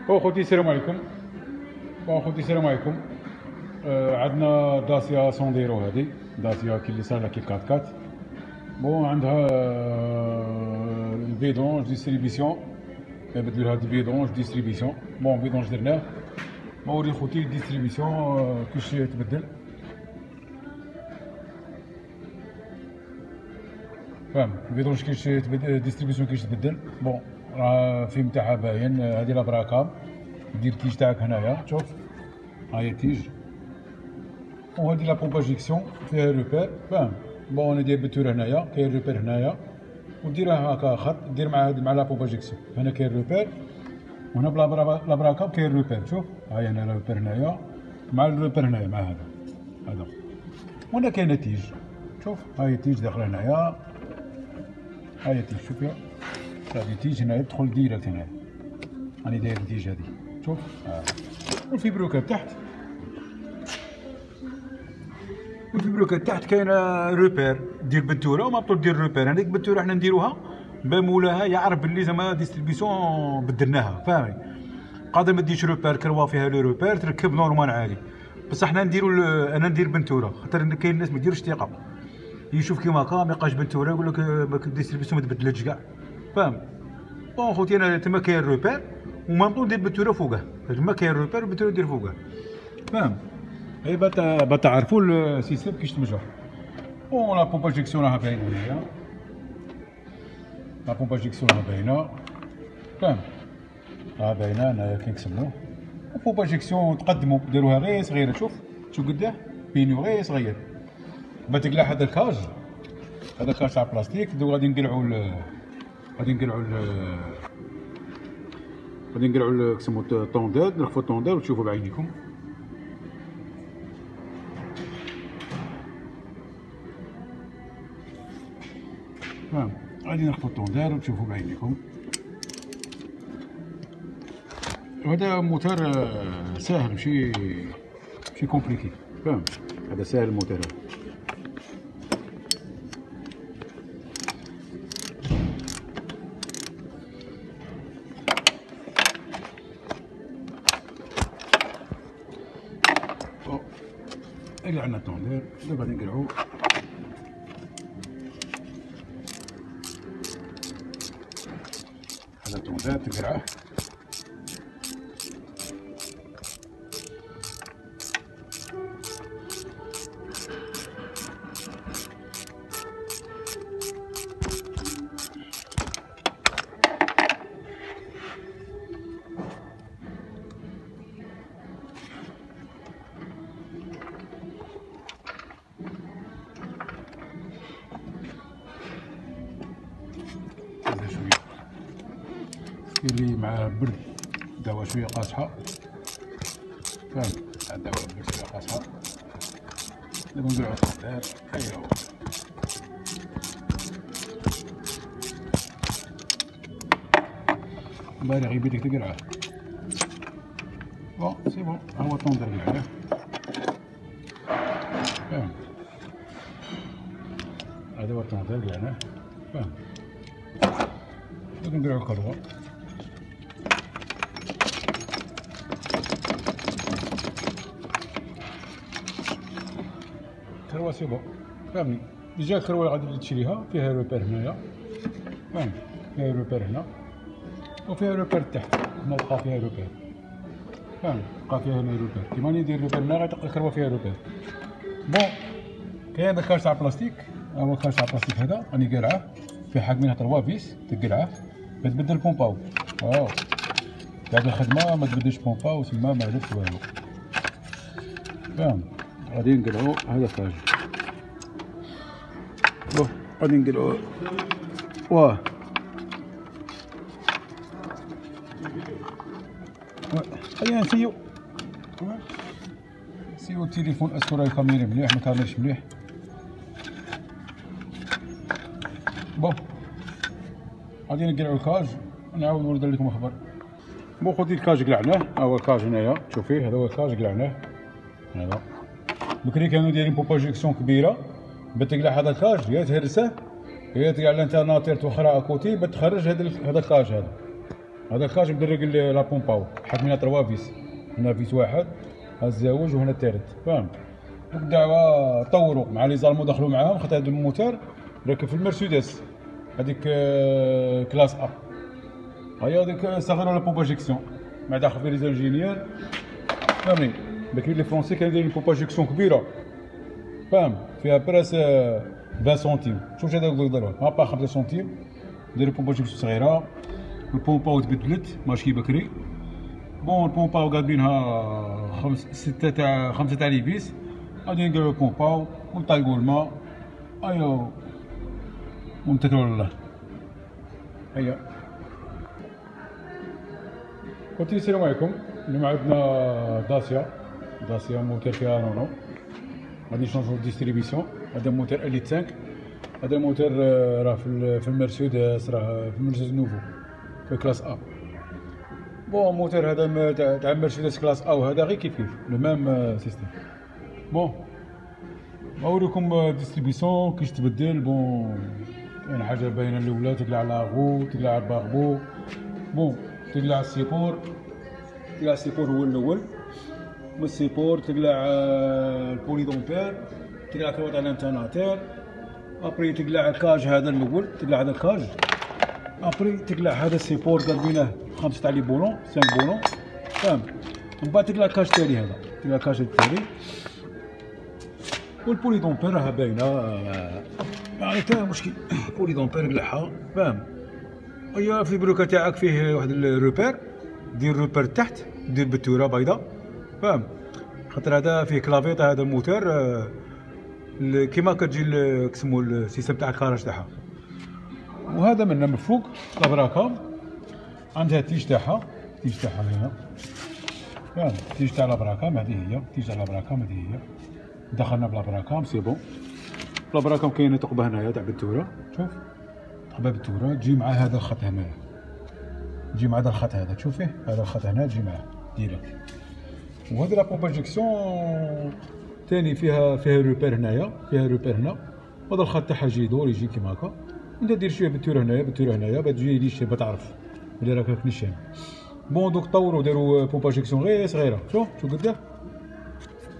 خوتي السلام عليكم. خوتي السلام عليكم. عندنا داسيا سونديرو، هذه داسيا كي اللي صار كي 4 4 عندها الفيدونج ديستريبيسيون، بدلو لها الفيدونج ديستريبيسيون. فيدونج درناه، نوري خوتي ديستريبيسيون كيفاش تبدل. فاهم الفيدونج كيفاش تبدل، ديستريبيسيون كيفاش تبدل. راه الفيلم تاعها باين. هادي لابراكاب، دير التيج تاعك هنايا، شوف هاهي التيج، وهادي لا بومباجيكسيون فيها روبير. فاهم انا داير بتور هنايا، كاين روبير هنايا، وديرها هكا خط، دير مع لا بومباجيكسيون. هنا كاين روبير، وهنا لابراكاب كاين روبير. شوف هاي هنا روبير هنايا مع الروبير هنايا مع هذا وهنا كاينه تيج. شوف هاي التيج داخله هنايا، هاي التيج شوفيها، هادي تيج هنايا تدخل ديريكت هنايا. راني داير التيج هادي، شوف والفيبروكات تحت، والفيبروكات تحت كاينه روبير. دير بنتوره وما بطول دير روبير. هذيك بنتوره حنا نديروها بمولاها يعرف بلي زعما ديستريبيسيون بدلناها. فاهمي؟ قادر ما ديرش روبير، كروا فيها لو روبير تركب نورمال عادي. بصح حنا نديرو انا ندير بنتوره، خاطر كاين الناس ما يديروش ثقه، يشوف كيما هكا ما يلقاش بنتوره يقول لك الديستريبيسيون ما تبدلتش كاع. فاهم؟ خوتي انا تما كاين روبير ومامطو ندير بنتوره فوقه. تما كاين روبير وبنتوره ندير فوقه. فاهم؟ اي تعرفوا السيستم كيفاش تمشى. لا بومباجيكسيون راها باينه هنايا، لا بومباجيكسيون راها باينه. فاهم؟ راها باينه هنايا كي نقسموه. البومباجيكسيون تقدموا ديروها غير صغيره. شوف قداه بينو غير صغير. تقلع هذا الكاج، هذا كاج تاع بلاستيك. غادي نقلعوا كسمو الطوندير، نرفعوا الطوندير وتشوفوا بعينيكم. فاهم؟ غادي نرفعوا الطوندير وتشوفوا بعينيكم. هذا موتور ساهل، ماشي كومبليكي. فاهم؟ هذا ساهل الموتور هذا. قلعنا الطوندير، دابا غادي نقلعو هذا الطوندير. تقلعه اللي مع برد دواء شويه قاصحه. فاهم؟ الدواء برد شويه قاصحه. دابا نقلعو الطوندير. ايوا بالغ يبيدك تقلعه. سي بون، ها هو الطوندير قلعناه. فاهم؟ هذا هو الطوندير قلعناه. فاهم؟ دابا نقلعو الكروه. كروه سي بون. فهمني؟ ديجا الكروه اللي غادي تشريها فيها روبير هنايا. فاهم؟ فيها روبير هنا وفيها روبير تحت. هنا تلقى فيها روبير. فاهم؟ تلقى فيها هنا روبير. كيما راني ندير روبير هنا غتلقى الكروه فيها روبير. كاين هذا الكاج تاع بلاستيك. ها هو الكاج تاع بلاستيك هذا راني قالعه، فيه حاكمينها 3 فيس. تقلعه تبدل بومباو. بعد الخدمه ما تبدلش بومباو، تما ما درت والو. فاهم؟ غادي نقلعو هذا الكاج. غادي نقلعو. خلينا نسيو التليفون. اسكو راه الكاميرا مليح، ما كاميرش مليح. غادي نقلعو الكاج ونعاود نورد لكم خبر. خوتي الكاج قلعناه. ها هو الكاج هنايا، شوفيه هذا هو الكاج قلعناه. هذا بكري كانوا دايرين بومباجيكسيون كبيره، بتقلع هذا الكاج يا تهرسه يا تقلع الانترناتير توخرها اكوتي بتخرج هذا الكاج هذا. هذا الكاج مدرق لا بومباو، حط منها 3 فيس، هنا فيس واحد، ها الزاوج وهنا الثالث، فهمت؟ الدعوة طوروا مع لي زالمو دخلوا معاهم، خاطر هذا الموتور راكب في المرسيدس هذيك كلاس ا، هيا هذيك استغلوا لا بومباجيكسيون مع داخل في لي زانجينيور، فهمني؟ بكري لي فرونسي كانوا يديروا بومباجيكسيون كبيرة، فاهم؟ فيها براس 20 سنتيم، شوف هذا يقدروا ما با 5 سنتيم، ديروا بومباجيكسيون صغيرة، البومباو تبدلت ماشي بكري، بون البومباو قادبينها 5 تاع لي فيس، غادي نديرو البومباو ونطلقو الماء، ايوا ونتكلو على الله. هيا قلت السلام عليكم، اليوم عندنا داسيا موتور فيها رونو، غادي نشونجو ديستريبيسيون، هذا موتور اليت 5، هذا موتور راه في المرسيدس، راه في المرسيدس نوفو في كلاس ا. بون موتور هذا تاع مرسيدس كلاس ا وهذا غير كيف لو ميم سيستيم. بون نوريكم ديستريبيسيون كيش تبدل. بون كاين حاجه باينه الاولى تقلع لاغو، تقلع الباغبو، بون تقلع السيبور، تقلع السيبور هو الاول، من السيبور تقلع البولي دومبير، تقلع كروات على الانترناتور، ابري تقلع الكاج هذا الاول، تقلع هذا الكاج، ابري تقلع هذا السيبور قلبيناه 5 تاع لي بولون 5 بولون، فاهم؟ من بعد تقلع الكاج التالي هذا، تقلع الكاج التالي، والبولي دومبير راها باينه يعني تا مشكل، البولي دومبير قلعها، فاهم؟ هيا في البلوكه تاعك فيه واحد الروبير، دير الروبير تحت، دير بتوره بيضاء، فاهم؟ خاطر هذا فيه كلافيطه، هذا الموتور كيما كتجي كسمو السيستم تاع الكراج تاعها. وهذا من فوق لابراكام عندها التيج تاعها، التيج تاعها هنا، فاهم؟ التيج تاع لابراكام هذه هي، التيج تاع لابراكام هذه هي، دخلنا بلابراكام سي بون. بلابراكام كاينه ثقبه هنايا تاع بالتوره، شوف ثقبه بالتوره تجي مع هذا الخط هنايا، تجي مع هذا الخط هذا، تشوف فيه هذا الخط هنا تجي معاه ديريكت. وهذه لا بومباجيكسيون ثاني فيها روبير هنايا، فيها روبير هنا، وهذا الخط تاعها يجي يدور يجي كيما هكا، انت دير شويه بالتوره هنايا، بالتوره هنايا باش تجي ليش تعرف بلي راك نشان. بون دوك طوروا داروا بومباجيكسيون غير صغيره، شوف قدام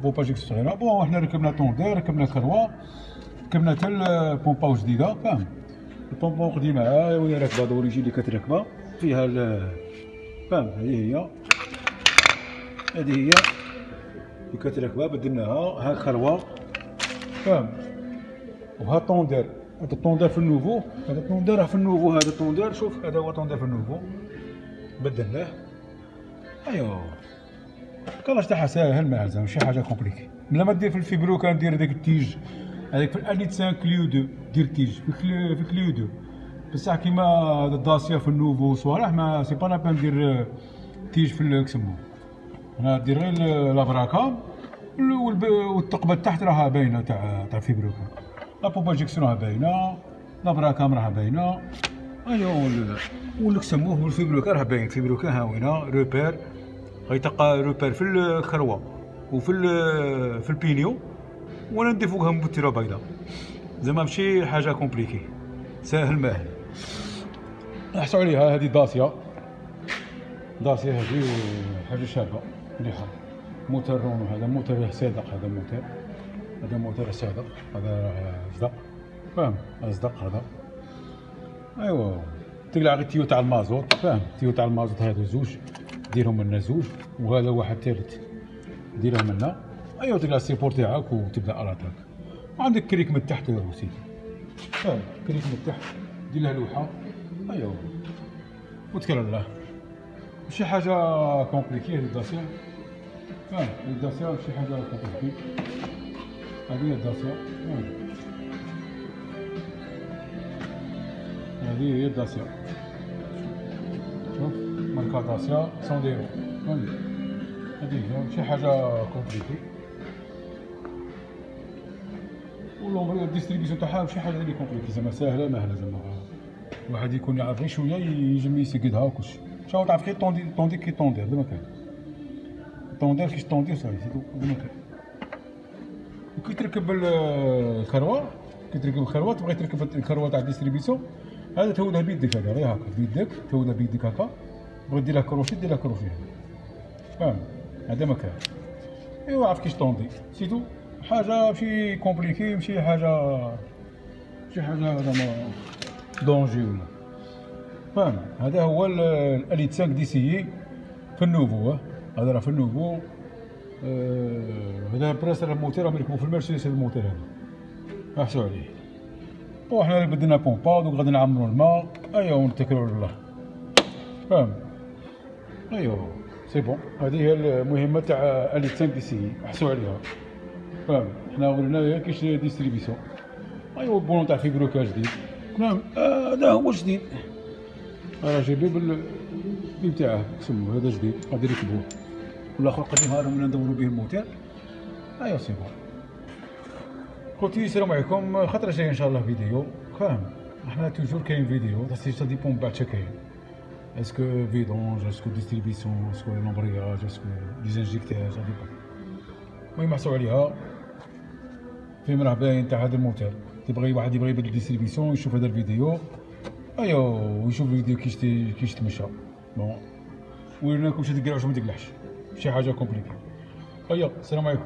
بومباجيكسيون صغيره. بون حنا ركبنا طوندير، ركبنا كروا، ركبنا حتى البومباو جديده، فاهم؟ البومباو قديمه وهي راكبه دوريجي اللي كتركبها فيها فاهم؟ هذه هي اللي كتركبها بدلناها، ها كروا، فاهم؟ وها طوندير، هذا الطوندير في النوفو، هذا الطوندير راه في النوفو، هذا الطوندير شوف هذا هو طوندير في النوفو بدلناه. ايوا الكلاج تاعها ساهل ماشي حاجه كومبليكي، بلا ما دير في الفيبرو كندير داك التيج هذاك في الاليت 5 كليو 2 دير تيج في كليو 2، بصح كيما هذا الداسيا في النوفو صوالح ما سي با لابان ندير تيج في كسمو، هنا دير غير لابراكام والثقبه تحت راها باينه تاع فيبروكا، لا بومباجيكسيون راها باينه، لابراكام راها باينه، ايوا واللي كسموه بالفيبروكا راه باين، فيبروكا هاوينه روبير غيتلقى روبير في الكروا وفي في البينيو، وانا ندير فوقها مبتره بيضاء، زعما ماشي حاجه كومبليكي، ساهل ماهل. نحسوا عليها هذه داسيا هذه حاجه شابه مليحه. موتور رونو هذا موتور صادق، هذا موتور صادق، هذا صدق، فاهم؟ صدق هذا. ايوا تقلع غير التيو تاع المازوت، فاهم؟ التيو تاع المازوت هذا زوج ديرهم لنا زوج، وهذا واحد ثالث ديرهم لنا. ايوا تقلع السيبور تاعك وتبدا الاطاك، وعندك كريك من تحت يا سيدي، فاهم؟ كريك من تحت دير لها لوحه، ايوا وتكل على الله. ماشي حاجه كومبليكي هذه الداسيا، فاهم؟ الداسيا ماشي حاجه كومبليكي، هذه هي الداسيا، هذه هي الداسيا، شوف ماركة داسيا 100 يورو، هذه هي ماشي حاجه كومبليكي. والله الديستريبيسيون تاعها ماشي حاجه اللي كومبليكي، زعما ساهله ماهله، زعما واحد يكون يعرف غير شويه يجم يسقدها وكلشي. شاو تعرف كي طوندي كي طوندير بلا ما كان طوندير كيش طوندير صافي سيدو بلا ما كان. وكي تركب الكروات، تبغي تركب الكروات تاع الديستريبيسيون، هذا تهودها بيدك، هذا غير هكا بيدك تهودها بيدك هكا، بغيت دير له كروشي دير له كروشي، فاهم؟ هذا ما كان. ايوا عرف كيش طوندي سيتو، حاجه ماشي كومبليكي، ماشي حاجه زعما دونجي ولا، فاهم؟ هذا هو الاليت 5 دي سي في النوفو، هذا راه في النوفو. هذا بريس الموتور راهم يركبوا في المرسيدس، هذا الموتور هذا احسوا عليه. بون حنا بدلنا بومبا دوك غادي نعمرو الماء، ايوا ونتكلوا على الله، فاهم؟ ايوا سي بون. هذه هي المهمه تاع اليت 5 دي سي، احسوا عليها، فاهم؟ حنا قلنا كاينش ديستريبيسيون. ايوا البولون تاع فيبروكا جديد، نعم هذا هو جديد، راه جايبين بتاعه سمو، هذا جديد غادي نركبوه، والاخر قديم هذا ولا ندورو به الموتور. ايوا سي بون خوتي، السلام عليكم. خطره جايه ان شاء الله فيديو، فاهم؟ احنا توجور كاين فيديو، سا ديبون بعد شا كاين، اسكو فيدونج، اسكو ديستريبيسيون، اسكو لومبرياج، اسكو ديزانجيكتاج، سا ديبون. المهم احسوا عليها، فيلم راه باين تاع هذا الموتور. تبغي واحد يبغي يبدل ديستريبيسيون يشوف هذا الفيديو، ايوا ويشوف الفيديو كيش تمشى. بون وريناكم واش تقلع واش ما تقلعش، شي حاجه كومبليكي. ايوا السلام عليكم.